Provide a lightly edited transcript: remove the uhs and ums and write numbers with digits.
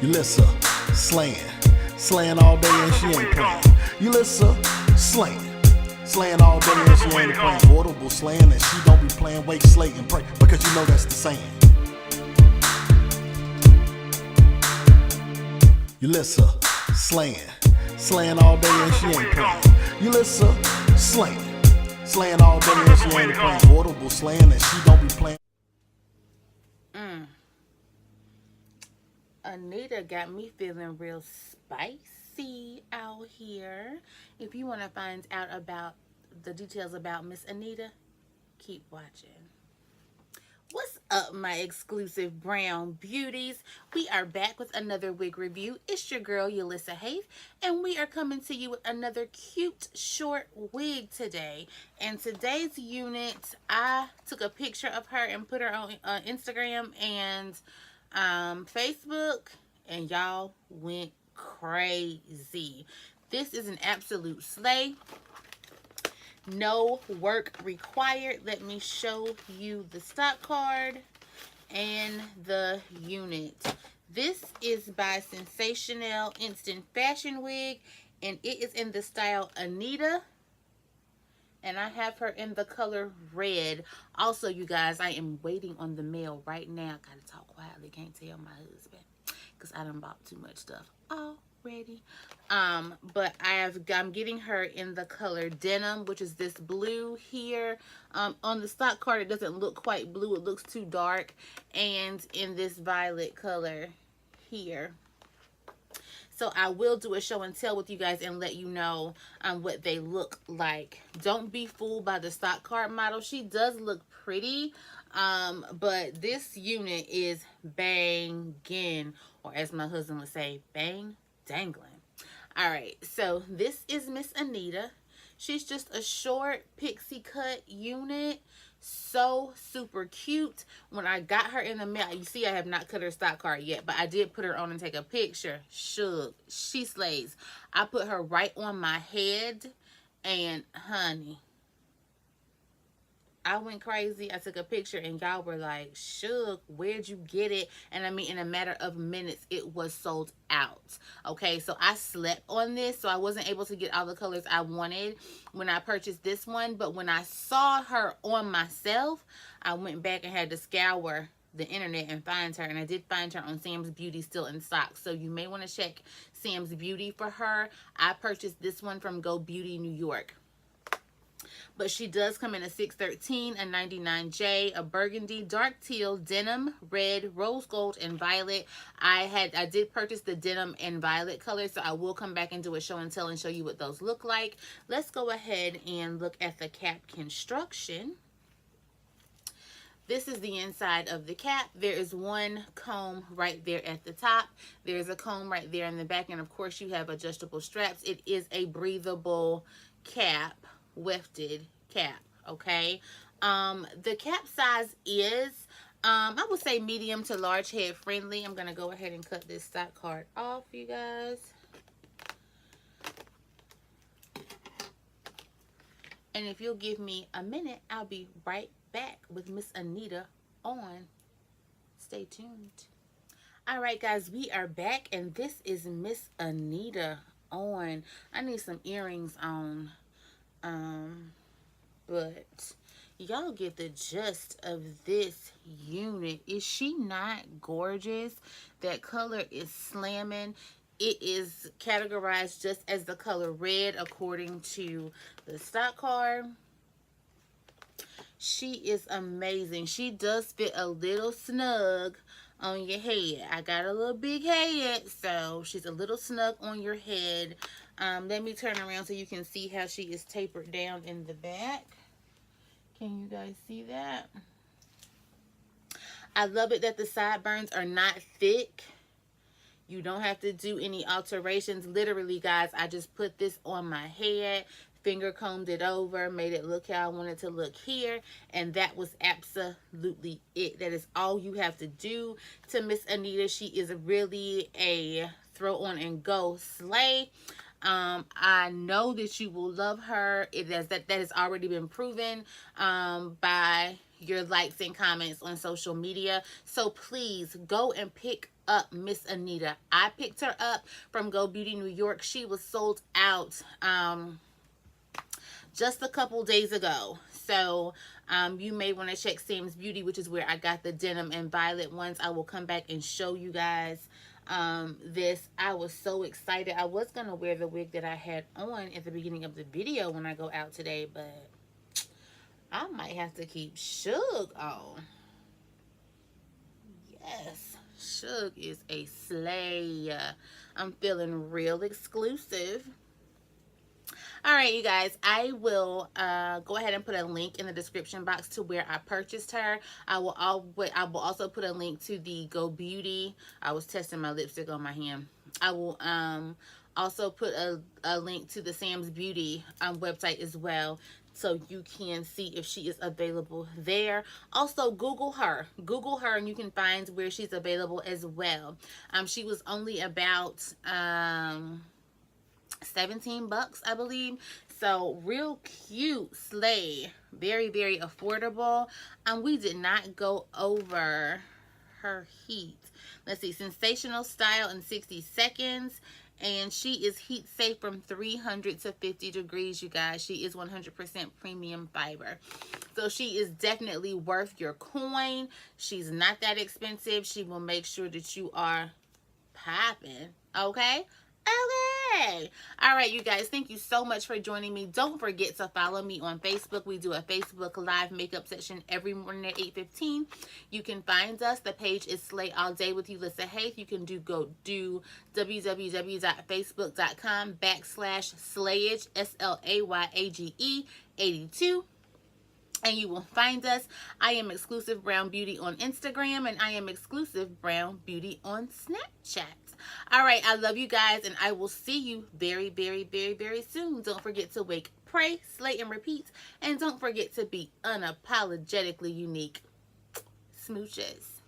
Yulissa, slaying all day and she ain't playing. Yulissa, slaying all day and she ain't playing. Affordable slaying and she don't be playing, wait, slay and pray, because you know that's the saying. Yulissa, slaying all day and she ain't playing. Yulissa, slaying all day and she ain't playing. Affordable slaying and she don't be playing. Anita got me feeling real spicy out here. If you want to find out about the details about Miss Anita, keep watching. What's up, my exclusive brown beauties? We are back with another wig review. It's your girl, Yulissa Haith, and we are coming to you with another cute short wig today. And today's unit, I took a picture of her and put her on Instagram and Facebook, and y'all went crazy. This is an absolute slay. No work required. Let me show you the stock card and the unit. This is by Sensationnel Instant Fashion Wig, and it is in the style Anita. And I have her in the color red. Also, you guys, I am waiting on the mail right now. Gotta talk quietly. Can't tell my husband because I done bought too much stuff already. But I'm getting her in the color denim, which is this blue here. On the stock card, it doesn't look quite blue. It looks too dark. And in this violet color here. So I will do a show and tell with you guys and let you know what they look like. Don't be fooled by the stock card model. She does look pretty, but this unit is banging, or as my husband would say, bang dangling. All right, so this is Miss Anita. She's just a short pixie cut unit. So super cute. When I got her in the mail, you see I have not cut her stock card yet, but I did put her on and take a picture. She slays. I put her right on my head, and honey, I went crazy. I took a picture and y'all were like, Shook, where'd you get it? And I mean, in a matter of minutes, it was sold out. Okay, so I slept on this, so I wasn't able to get all the colors I wanted when I purchased this one. But when I saw her on myself, I went back and had to scour the internet and find her. And I did find her on Sam's Beauty still in stock. So you may want to check Sam's Beauty for her. I purchased this one from Go Beauty New York. But she does come in a 613, a 99J, a burgundy, dark teal, denim, red, rose gold, and violet. I did purchase the denim and violet color, so I will come back and do a show and tell and show you what those look like. Let's go ahead and look at the cap construction. This is the inside of the cap. There is one comb right there at the top. There's a comb right there in the back, and of course you have adjustable straps. It is a breathable cap. Wefted cap. Okay, the cap size is I would say medium to large head friendly. I'm gonna go ahead and cut this stock card off, you guys. And if you'll give me a minute, I'll be right back with Miss Anita on. Stay tuned. All right, guys, we are back, and this is Miss Anita on. I need some earrings on. But y'all get the gist of this unit. Is she not gorgeous? That color is slamming. It is categorized just as the color red according to the stock card. She is amazing. She does fit a little snug on your head. I got a little big head, so she's a little snug on your head. Let me turn around so you can see how she is tapered down in the back. Can you guys see that? I love it that the sideburns are not thick. You don't have to do any alterations. Literally, guys, I just put this on my head, finger combed it over, made it look how I want it to look here, and that was absolutely it. That is all you have to do to Miss Anita. She is really a throw on and go slay. I know that you will love her. That has already been proven by your likes and comments on social media. So please go and pick up Miss Anita. I picked her up from Go Beauty New York. She was sold out just a couple days ago. So you may want to check Sam's Beauty, which is where I got the denim and violet ones. I will come back and show you guys this. I was so excited. I was going to wear the wig that I had on at the beginning of the video when I go out today, but I might have to keep Suge on. Yes, Suge is a slay. I'm feeling real exclusive. All right, you guys, I will go ahead and put a link in the description box to where I purchased her. I will also put a link to the Go Beauty. I was testing my lipstick on my hand. I will also put a link to the Sam's Beauty website as well, so you can see if she is available there. Also, Google her and you can find where she's available as well. She was only about 17 bucks, I believe. So real cute slay, very, very affordable. We did not go over her heat. Let's see, sensational style in 60 seconds. And she is heat safe from 300 to 50 degrees, you guys. She is 100% premium fiber. So she is definitely worth your coin. She's not that expensive. She will make sure that you are popping, okay? Okay. All right, you guys, thank you so much for joining me. Don't forget to follow me on Facebook. We do a Facebook Live makeup session every morning at 8:15. You can find us. The page is Slay All Day with Yulissa Hayes. You can go do www.facebook.com/slayage, SLAYAGE 82. And you will find us. I am Exclusive Brown Beauty on Instagram, and I am Exclusive Brown Beauty on Snapchat. All right, I love you guys, and I will see you very, very, very, very soon. Don't forget to wake, pray, slay, and repeat. And don't forget to be unapologetically unique. Smooches.